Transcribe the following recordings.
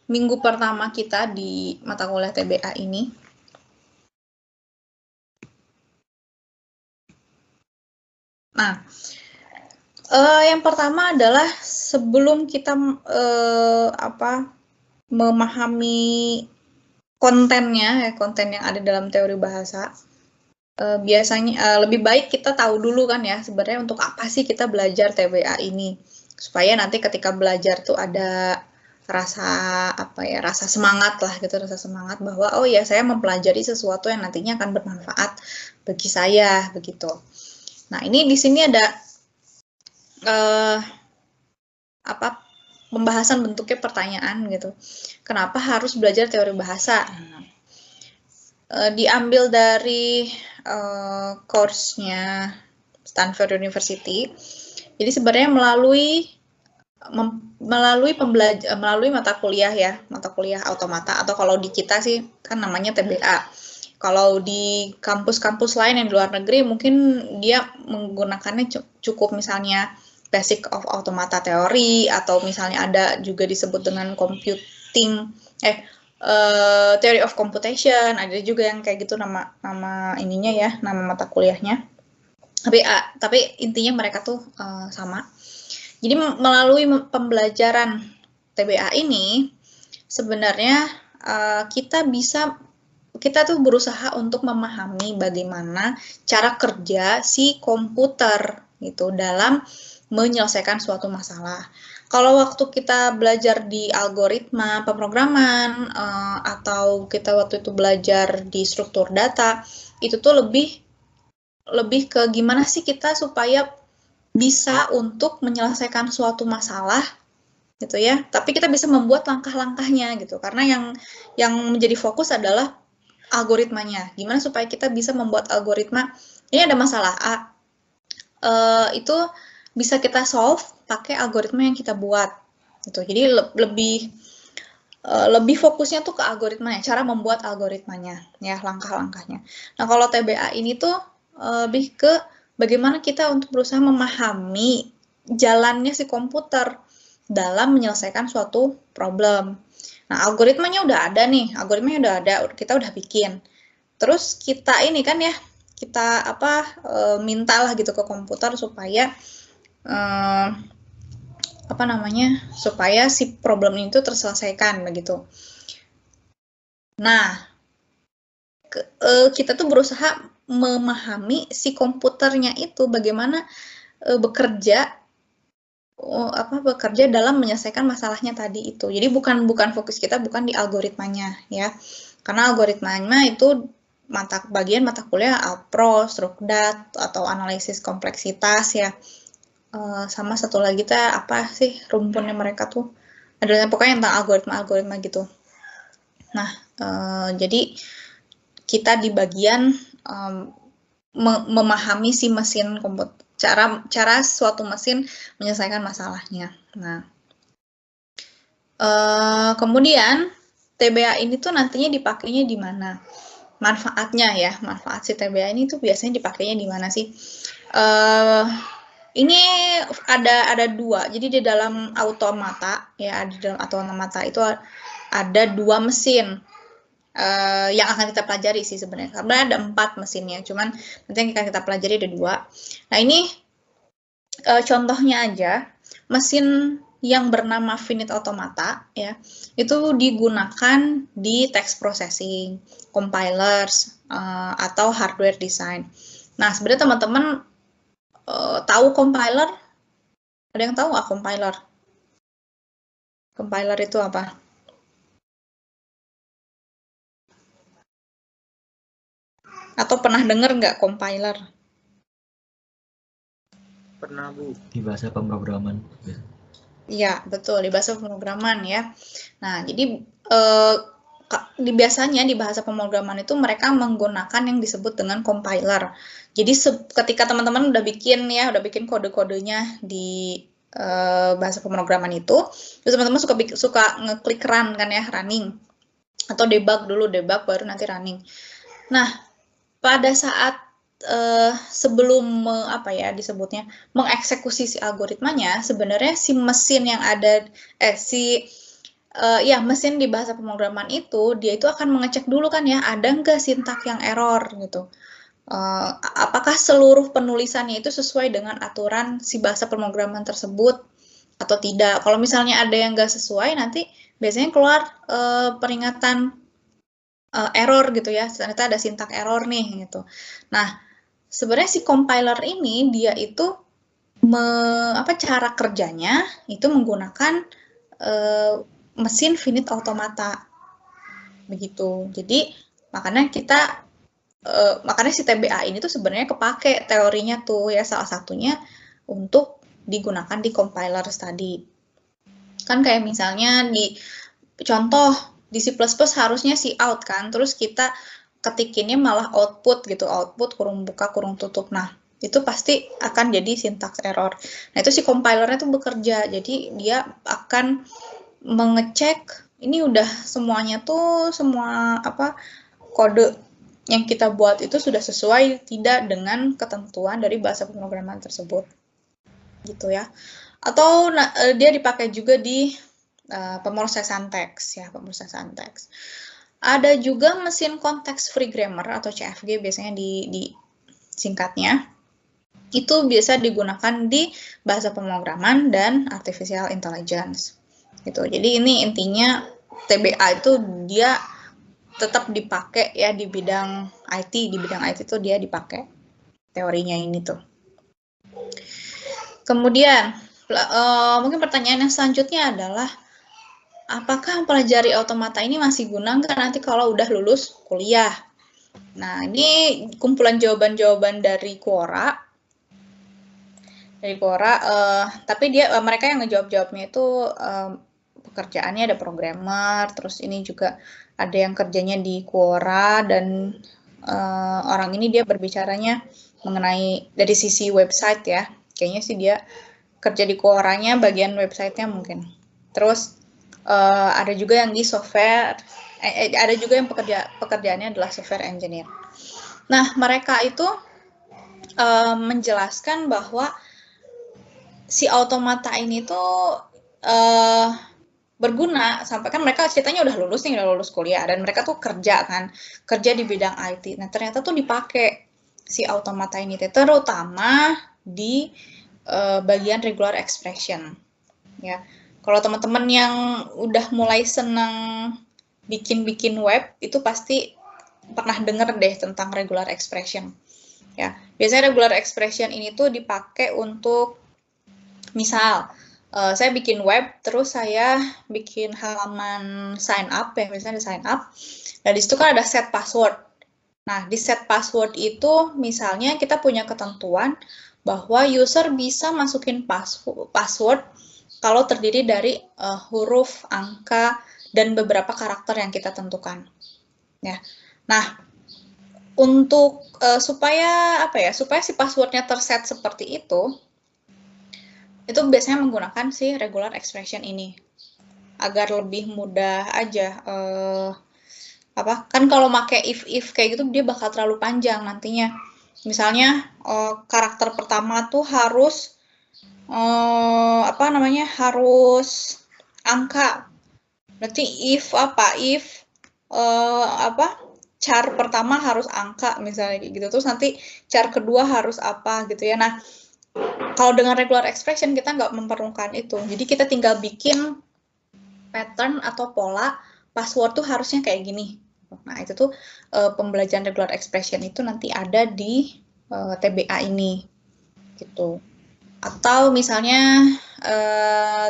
minggu pertama kita di mata kuliah TBA ini. Nah, yang pertama adalah sebelum kita memahami kontennya, konten yang ada dalam teori bahasa, biasanya lebih baik kita tahu dulu kan ya sebenarnya untuk apa sih kita belajar TBA ini, supaya nanti ketika belajar tuh ada rasa semangat lah gitu, rasa semangat bahwa oh ya saya mempelajari sesuatu yang nantinya akan bermanfaat bagi saya begitu. Nah ini di sini ada pembahasan bentuknya pertanyaan gitu. Kenapa harus belajar teori bahasa? Diambil dari course-nya Stanford University. Jadi sebenarnya melalui mata kuliah automata, atau kalau di kita sih kan namanya TBA. Kalau di kampus-kampus lain yang di luar negeri mungkin dia menggunakannya cukup misalnya basic of automata teori, atau misalnya ada juga disebut dengan theory of computation, ada juga yang kayak gitu nama ininya ya, nama mata kuliahnya. Tapi intinya mereka tuh sama. Jadi melalui pembelajaran TBA ini sebenarnya kita tuh berusaha untuk memahami bagaimana cara kerja si komputer gitu dalam menyelesaikan suatu masalah. Kalau waktu kita belajar di algoritma pemrograman atau kita waktu itu belajar di struktur data, itu tuh lebih ke gimana sih kita supaya bisa untuk menyelesaikan suatu masalah gitu ya. Tapi kita bisa membuat langkah-langkahnya gitu. Karena yang menjadi fokus adalah algoritmanya. Gimana supaya kita bisa membuat algoritma, ini ada masalah A, itu bisa kita solve pakai algoritma yang kita buat. Gitu. Jadi lebih fokusnya tuh ke algoritmanya, cara membuat algoritmanya, ya langkah-langkahnya. Nah kalau TBA ini tuh lebih ke bagaimana kita untuk berusaha memahami jalannya si komputer dalam menyelesaikan suatu problem. Nah, algoritmanya udah ada nih, kita udah bikin. Terus kita ini kan ya, kita mintalah gitu ke komputer supaya supaya si problem itu terselesaikan begitu. Nah, kita tuh berusaha memahami si komputernya itu bagaimana bekerja dalam menyelesaikan masalahnya tadi itu. Jadi bukan fokus kita bukan di algoritmanya ya. Karena algoritmanya itu bagian mata kuliah Alpro, Strukdat atau analisis kompleksitas ya. Sama satu lagi apa sih rumpunnya mereka tuh. Ada pokoknya tentang algoritma gitu. Nah, jadi kita di bagian memahami si mesin komputer, cara suatu mesin menyelesaikan masalahnya. Nah, kemudian TBA ini tuh nantinya dipakainya di mana? Manfaatnya ya, manfaat si TBA ini tuh biasanya dipakainya di mana sih? Ini ada dua. Jadi di dalam automata ya, di dalam automata itu ada dua mesin. Yang akan kita pelajari sih sebenarnya. Karena ada 4 mesinnya, cuman nanti yang akan kita pelajari ada 2. Nah ini contohnya aja, mesin yang bernama finite automata ya, itu digunakan di text processing, compilers, atau hardware design. Nah sebenarnya teman-teman tahu compiler? Ada yang tahu nggak compiler? Compiler itu apa? Atau pernah dengar nggak compiler? Pernah, Bu. Di bahasa pemrograman. Iya, betul. Di bahasa pemrograman ya. Nah, jadi biasanya di bahasa pemrograman itu mereka menggunakan yang disebut dengan compiler. Jadi ketika teman-teman udah bikin kode-kodenya di bahasa pemrograman itu, terus teman-teman suka ngeklik run kan ya, running. Atau debug baru nanti running. Nah, pada saat sebelum disebutnya mengeksekusi si algoritmanya, sebenarnya si mesin yang ada si ya mesin di bahasa pemrograman itu dia itu akan mengecek dulu kan ya, ada nggak sintak yang error gitu. Apakah seluruh penulisannya itu sesuai dengan aturan si bahasa pemrograman tersebut atau tidak. Kalau misalnya ada yang nggak sesuai, nanti biasanya keluar peringatan error gitu ya, ternyata ada sintak error nih gitu. Nah, sebenarnya si compiler ini dia itu cara kerjanya itu menggunakan mesin finite automata begitu. Jadi makanya makanya si TBA ini tuh sebenarnya kepake teorinya tuh ya, salah satunya untuk digunakan di compiler tadi. Kan kayak misalnya di contoh di C++ harusnya si out kan, terus kita ketikinnya malah output gitu, output kurung buka kurung tutup. Nah, itu pasti akan jadi syntax error. Nah, itu si compilernya tuh bekerja, jadi dia akan mengecek ini udah semuanya tuh, semua kode yang kita buat itu sudah sesuai tidak dengan ketentuan dari bahasa pemrograman tersebut gitu ya. Atau dia dipakai juga di pemrosesan teks ya, pemrosesan teks. Ada juga mesin context free grammar atau CFG biasanya di singkatnya. Itu biasa digunakan di bahasa pemrograman dan artificial intelligence. Gitu. Jadi ini intinya TBA itu dia tetap dipakai ya di bidang IT, itu dia dipakai teorinya ini tuh. Kemudian mungkin pertanyaan yang selanjutnya adalah apakah mempelajari otomata ini masih guna nggak nanti kalau udah lulus kuliah? Nah, ini kumpulan jawaban-jawaban dari Quora. Tapi mereka yang ngejawab-jawabnya itu pekerjaannya ada programmer, terus ini juga ada yang kerjanya di Quora, dan orang ini dia berbicaranya mengenai dari sisi website ya. Kayaknya sih dia kerja di Quoranya bagian websitenya mungkin. Terus ada juga yang di software, ada juga yang pekerjaannya adalah software engineer. Nah, mereka itu menjelaskan bahwa si automata ini tuh berguna sampai kan mereka ceritanya udah lulus kuliah, dan mereka tuh kerja di bidang IT. Nah, ternyata tuh dipakai si automata ini terutama di bagian regular expression ya. Kalau teman-teman yang udah mulai senang bikin web itu pasti pernah denger deh tentang regular expression ya. Biasanya regular expression ini tuh dipakai untuk misal saya bikin web, terus saya bikin halaman sign up ya, misalnya sign up. Nah, di situ kan ada set password. Nah, di set password itu misalnya kita punya ketentuan bahwa user bisa masukin password kalau terdiri dari huruf, angka, dan beberapa karakter yang kita tentukan. Ya. Nah, untuk supaya si passwordnya terset seperti itu biasanya menggunakan si regular expression ini agar lebih mudah aja. Kan kalau pakai if kayak gitu dia bakal terlalu panjang nantinya. Misalnya karakter pertama tuh harus harus angka. Berarti if char pertama harus angka misalnya gitu. Terus nanti char kedua harus apa gitu ya. Nah, kalau dengan regular expression kita nggak memerlukan itu. Jadi kita tinggal bikin pattern atau pola password tuh harusnya kayak gini. Nah, itu tuh pembelajaran regular expression itu nanti ada di TBA ini gitu. Atau misalnya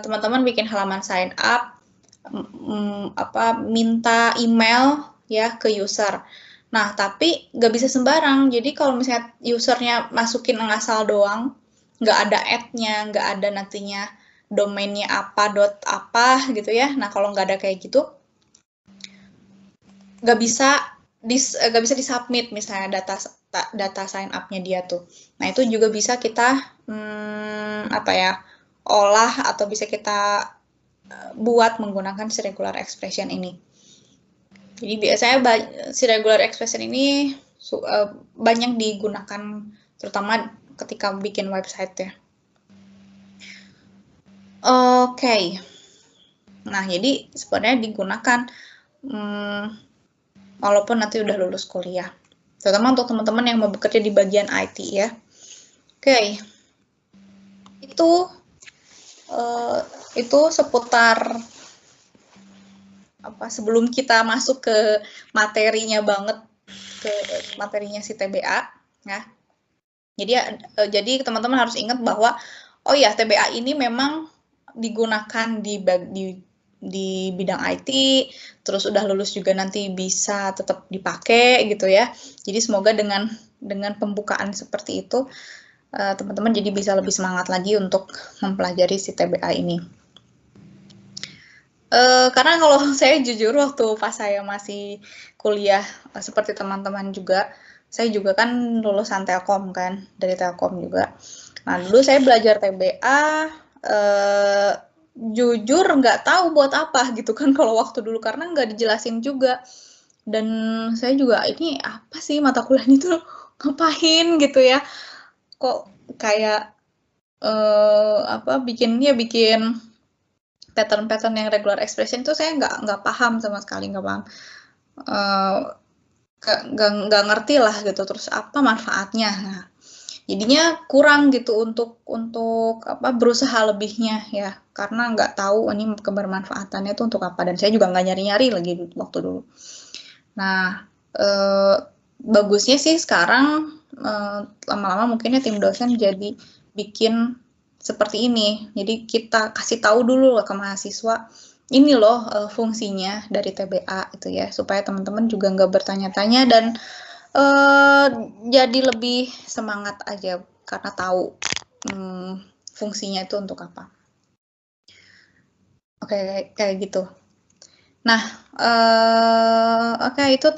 teman-teman bikin halaman sign up, minta email ya ke user. Nah, tapi nggak bisa sembarang. Jadi kalau misalnya usernya masukin ngasal doang, nggak ada ad-nya, nggak ada nantinya domainnya apa gitu ya. Nah, kalau nggak ada kayak gitu, nggak bisa disubmit misalnya data sign up-nya dia tuh. Nah, itu juga bisa kita olah atau bisa kita buat menggunakan si regular expression ini. Jadi biasanya si regular expression ini banyak digunakan terutama ketika bikin website ya. Oke. Nah, jadi sebenarnya digunakan walaupun nanti udah lulus kuliah. Terutama untuk teman-teman yang mau bekerja di bagian IT ya. Oke. Itu seputar sebelum kita masuk ke materinya banget, ke materinya si TBA ya. Jadi teman-teman harus ingat bahwa oh ya, TBA ini memang digunakan di bidang IT, terus udah lulus juga nanti bisa tetap dipakai gitu ya. Jadi semoga dengan pembukaan seperti itu teman-teman jadi bisa lebih semangat lagi untuk mempelajari si TBA ini. Karena kalau saya jujur waktu pas saya masih kuliah seperti teman-teman juga, saya juga kan lulusan Telkom kan, dari Telkom juga. Nah, dulu saya belajar TBA, jujur nggak tahu buat apa gitu kan kalau waktu dulu, karena nggak dijelasin juga. Dan saya juga, ini apa sih mata kuliah itu ngapain gitu ya? Kok kayak bikin pattern-pattern yang regular expression itu saya nggak paham sama sekali, nggak paham, nggak ngerti lah gitu. Terus apa manfaatnya? Nah, jadinya kurang gitu untuk berusaha lebihnya ya, karena nggak tahu ini kebermanfaatannya itu untuk apa, dan saya juga nggak nyari-nyari lagi waktu dulu. Nah, bagusnya sih sekarang lama-lama mungkinnya tim dosen jadi bikin seperti ini. Jadi kita kasih tahu dulu ke mahasiswa, ini loh fungsinya dari TBA itu ya, supaya teman-teman juga nggak bertanya-tanya dan jadi lebih semangat aja karena tahu fungsinya itu untuk apa. Oke, kayak gitu. Nah, oke, itu